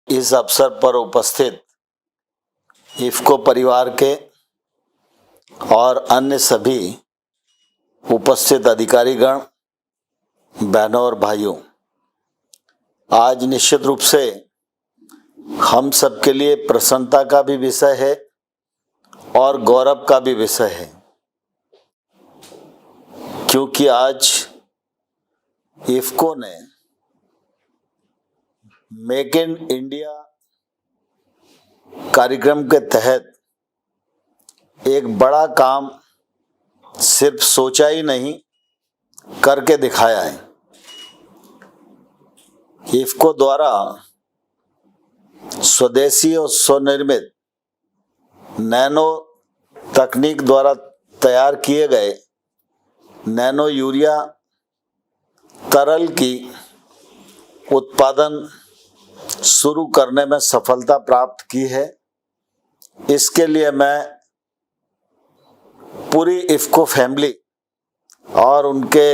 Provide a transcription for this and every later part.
इस अवसर पर उपस्थित इफ़को परिवार के और अन्य सभी उपस्थित अधिकारीगण, बहनों और भाइयों, आज निश्चित रूप से हम सबके लिए प्रसन्नता का भी विषय है और गौरव का भी विषय है, क्योंकि आज इफ़को ने मेक इन इंडिया कार्यक्रम के तहत एक बड़ा काम सिर्फ सोचा ही नहीं, करके दिखाया है। इफ़को द्वारा स्वदेशी और स्वनिर्मित नैनो तकनीक द्वारा तैयार किए गए नैनो यूरिया तरल की उत्पादन शुरू करने में सफलता प्राप्त की है। इसके लिए मैं पूरी इफ़को फैमिली और उनके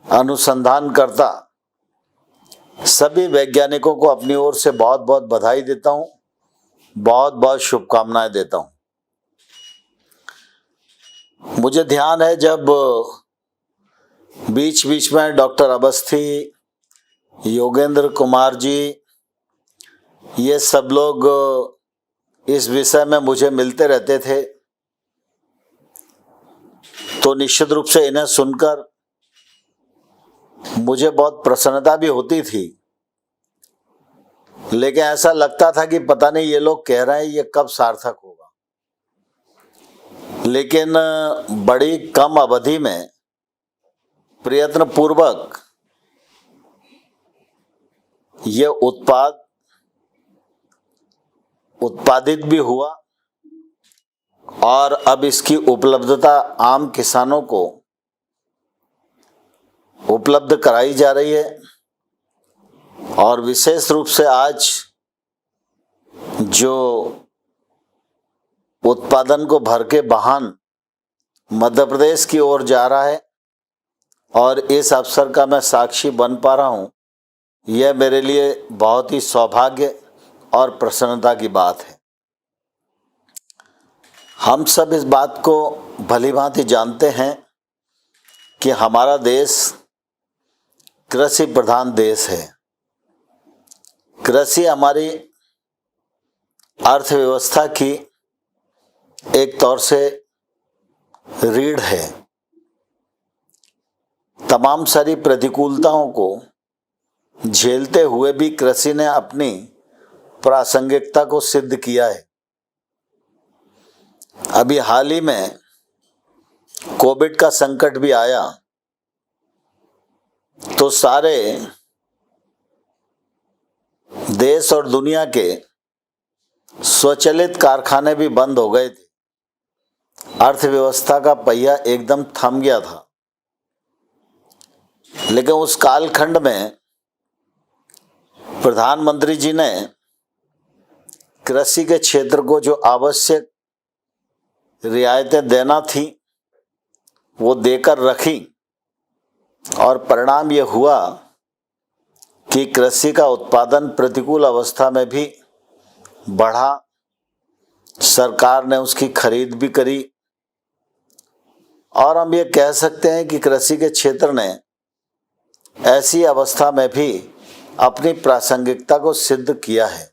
अनुसंधानकर्ता सभी वैज्ञानिकों को अपनी ओर से बहुत बहुत बधाई देता हूँ, बहुत बहुत शुभकामनाएं देता हूँ। मुझे ध्यान है जब बीच बीच में डॉक्टर अवस्थी, योगेंद्र कुमार जी, ये सब लोग इस विषय में मुझे मिलते रहते थे, तो निश्चित रूप से इन्हें सुनकर मुझे बहुत प्रसन्नता भी होती थी, लेकिन ऐसा लगता था कि पता नहीं ये लोग कह रहे हैं ये कब सार्थक होगा। लेकिन बड़ी कम अवधि में प्रयत्न पूर्वक ये उत्पादित भी हुआ और अब इसकी उपलब्धता आम किसानों को उपलब्ध कराई जा रही है। और विशेष रूप से आज जो उत्पादन को भर के वाहन मध्य प्रदेश की ओर जा रहा है और इस अवसर का मैं साक्षी बन पा रहा हूँ, यह मेरे लिए बहुत ही सौभाग्य और प्रसन्नता की बात है। हम सब इस बात को भलीभांति जानते हैं कि हमारा देश कृषि प्रधान देश है। कृषि हमारी अर्थव्यवस्था की एक तौर से रीढ़ है। तमाम सारी प्रतिकूलताओं को झेलते हुए भी कृषि ने अपनी प्रासंगिकता को सिद्ध किया है। अभी हाल ही में कोविड का संकट भी आया तो सारे देश और दुनिया के स्वचालित कारखाने भी बंद हो गए थे। अर्थव्यवस्था का पहिया एकदम थम गया था। लेकिन उस कालखंड में प्रधानमंत्री जी ने कृषि के क्षेत्र को जो आवश्यक रियायतें देना थी वो देकर रखी और परिणाम ये हुआ कि कृषि का उत्पादन प्रतिकूल अवस्था में भी बढ़ा। सरकार ने उसकी खरीद भी करी और हम ये कह सकते हैं कि कृषि के क्षेत्र ने ऐसी अवस्था में भी अपनी प्रासंगिकता को सिद्ध किया है।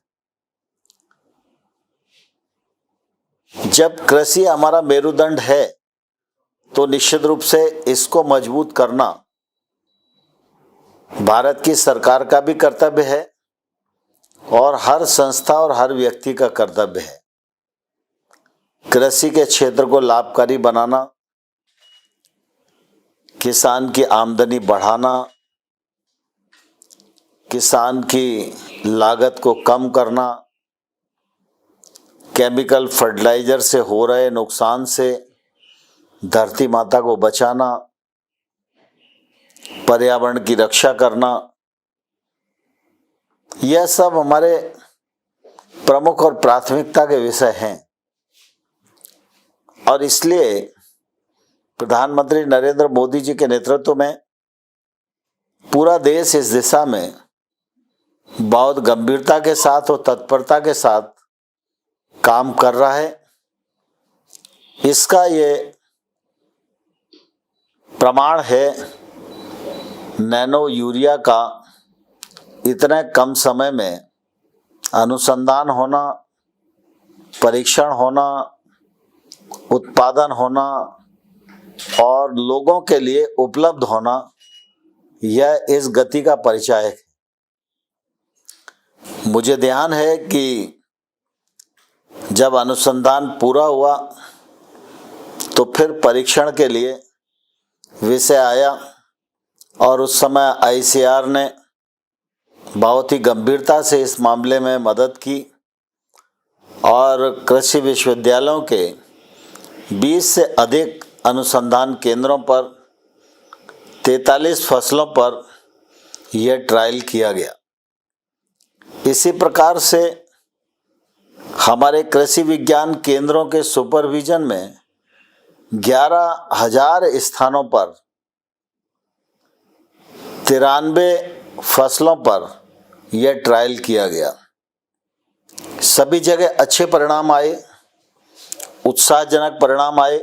जब कृषि हमारा मेरुदंड है तो निश्चित रूप से इसको मजबूत करना भारत की सरकार का भी कर्तव्य है और हर संस्था और हर व्यक्ति का कर्तव्य है। कृषि के क्षेत्र को लाभकारी बनाना, किसान की आमदनी बढ़ाना, किसान की लागत को कम करना, केमिकल फर्टिलाइजर से हो रहे नुकसान से धरती माता को बचाना, पर्यावरण की रक्षा करना, यह सब हमारे प्रमुख और प्राथमिकता के विषय हैं। और इसलिए प्रधानमंत्री नरेंद्र मोदी जी के नेतृत्व में पूरा देश इस दिशा में बहुत गंभीरता के साथ और तत्परता के साथ काम कर रहा है। इसका ये प्रमाण है नैनो यूरिया का इतने कम समय में अनुसंधान होना, परीक्षण होना, उत्पादन होना और लोगों के लिए उपलब्ध होना, यह इस गति का परिचायक है। मुझे ध्यान है कि जब अनुसंधान पूरा हुआ तो फिर परीक्षण के लिए विषय आया और उस समय आईसीएआर ने बहुत ही गंभीरता से इस मामले में मदद की और कृषि विश्वविद्यालयों के 20 से अधिक अनुसंधान केंद्रों पर 43 फसलों पर यह ट्रायल किया गया। इसी प्रकार से हमारे कृषि विज्ञान केंद्रों के सुपरविजन में 11,000 स्थानों पर 93 फसलों पर यह ट्रायल किया गया। सभी जगह अच्छे परिणाम आए, उत्साहजनक परिणाम आए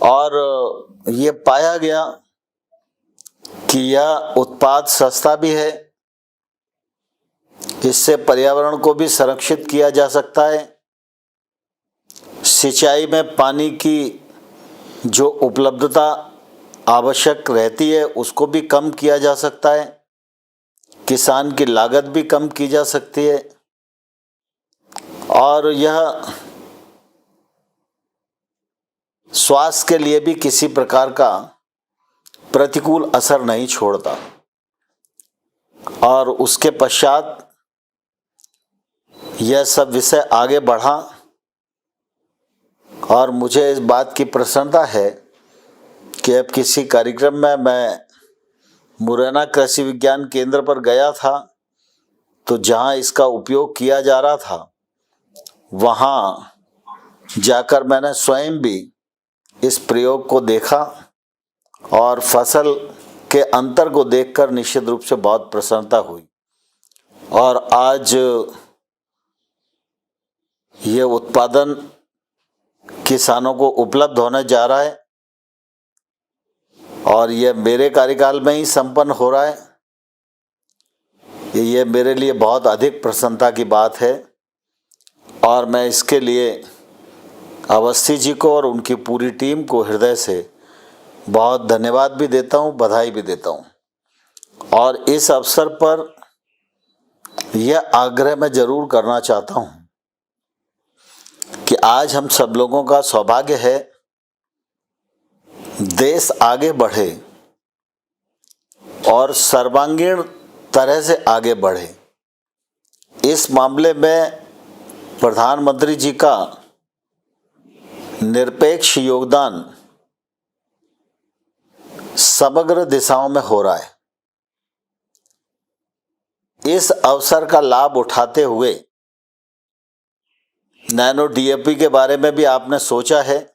और ये पाया गया कि यह उत्पाद सस्ता भी है, इससे पर्यावरण को भी संरक्षित किया जा सकता है, सिंचाई में पानी की जो उपलब्धता आवश्यक रहती है उसको भी कम किया जा सकता है, किसान की लागत भी कम की जा सकती है और यह स्वास्थ्य के लिए भी किसी प्रकार का प्रतिकूल असर नहीं छोड़ता। और उसके पश्चात यह सब विषय आगे बढ़ा और मुझे इस बात की प्रसन्नता है कि अब किसी कार्यक्रम में मैं मुरैना कृषि विज्ञान केंद्र पर गया था तो जहां इसका उपयोग किया जा रहा था वहां जाकर मैंने स्वयं भी इस प्रयोग को देखा और फसल के अंतर को देखकर निश्चित रूप से बहुत प्रसन्नता हुई। और आज ये उत्पादन किसानों को उपलब्ध होने जा रहा है और यह मेरे कार्यकाल में ही संपन्न हो रहा है। ये मेरे लिए बहुत अधिक प्रसन्नता की बात है और मैं इसके लिए अवस्थी जी को और उनकी पूरी टीम को हृदय से बहुत धन्यवाद भी देता हूँ, बधाई भी देता हूँ। और इस अवसर पर यह आग्रह मैं जरूर करना चाहता हूँ कि आज हम सब लोगों का सौभाग्य है देश आगे बढ़े और सर्वांगीण तरह से आगे बढ़े। इस मामले में प्रधानमंत्री जी का निरपेक्ष योगदान समग्र दिशाओं में हो रहा है। इस अवसर का लाभ उठाते हुए नैनो डीएपी के बारे में भी आपने सोचा है,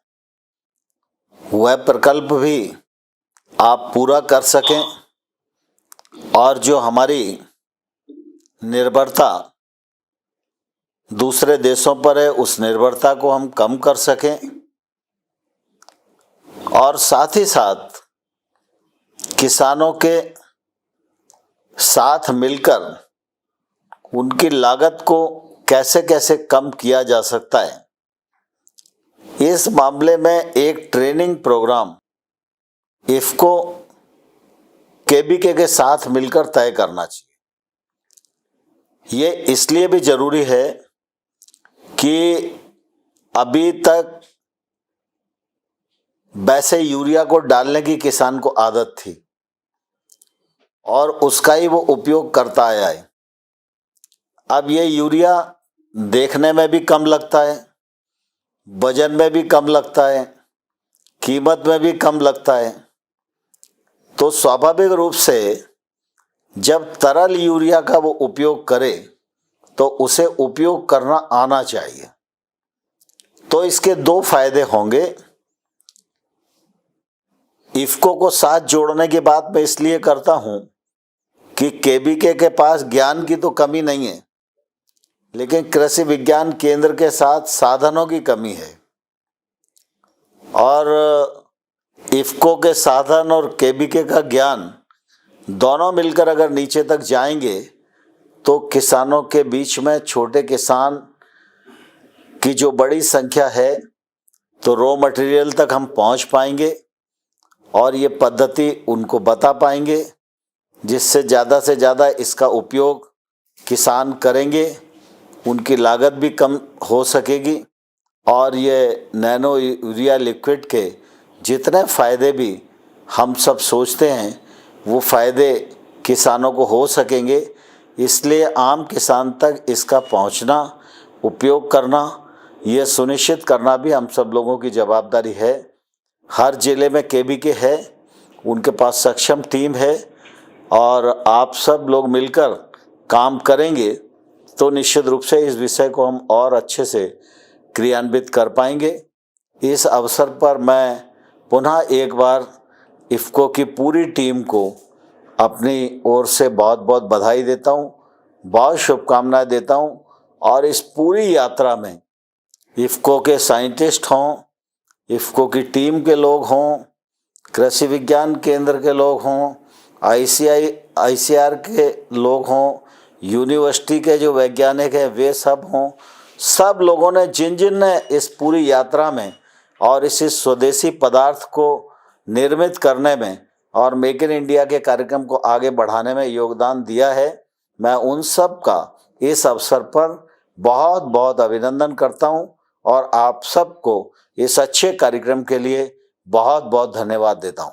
वह प्रकल्प भी आप पूरा कर सकें और जो हमारी निर्भरता दूसरे देशों पर है उस निर्भरता को हम कम कर सकें और साथ ही साथ किसानों के साथ मिलकर उनकी लागत को कैसे कैसे कम किया जा सकता है, इस मामले में एक ट्रेनिंग प्रोग्राम इफ्को केबीके के साथ मिलकर तय करना चाहिए। ये इसलिए भी जरूरी है कि अभी तक वैसे यूरिया को डालने की किसान को आदत थी और उसका ही वो उपयोग करता आया है। अब ये यूरिया देखने में भी कम लगता है, वजन में भी कम लगता है, कीमत में भी कम लगता है, तो स्वाभाविक रूप से जब तरल यूरिया का वो उपयोग करे तो उसे उपयोग करना आना चाहिए। तो इसके दो फायदे होंगे। इफ्को को साथ जोड़ने की बात मैं इसलिए करता हूं कि केबीके के पास ज्ञान की तो कमी नहीं है, लेकिन कृषि विज्ञान केंद्र के साथ साधनों की कमी है। और इफ्को के साधन और केबीके का ज्ञान दोनों मिलकर अगर नीचे तक जाएंगे तो किसानों के बीच में, छोटे किसान की जो बड़ी संख्या है, तो रॉ मटेरियल तक हम पहुंच पाएंगे और ये पद्धति उनको बता पाएंगे, जिससे ज़्यादा इसका उपयोग किसान करेंगे, उनकी लागत भी कम हो सकेगी और ये नैनो यूरिया लिक्विड के जितने फ़ायदे भी हम सब सोचते हैं वो फ़ायदे किसानों को हो सकेंगे। इसलिए आम किसान तक इसका पहुंचना, उपयोग करना, ये सुनिश्चित करना भी हम सब लोगों की जवाबदारी है। हर ज़िले में केबीके है, उनके पास सक्षम टीम है और आप सब लोग मिलकर काम करेंगे तो निश्चित रूप से इस विषय को हम और अच्छे से क्रियान्वित कर पाएंगे। इस अवसर पर मैं पुनः एक बार इफ्को की पूरी टीम को अपनी ओर से बहुत बहुत बधाई देता हूँ, बहुत शुभकामनाएं देता हूँ। और इस पूरी यात्रा में इफ्को के साइंटिस्ट हों, इफ्को की टीम के लोग हों, कृषि विज्ञान केंद्र के लोग हों, आईसीआर के लोग हों, यूनिवर्सिटी के जो वैज्ञानिक हैं वे सब हों, सब लोगों ने जिन ने इस पूरी यात्रा में और इस स्वदेशी पदार्थ को निर्मित करने में और मेक इन इंडिया के कार्यक्रम को आगे बढ़ाने में योगदान दिया है, मैं उन सब का इस अवसर पर बहुत बहुत अभिनंदन करता हूं और आप सबको इस अच्छे कार्यक्रम के लिए बहुत बहुत धन्यवाद देता हूं।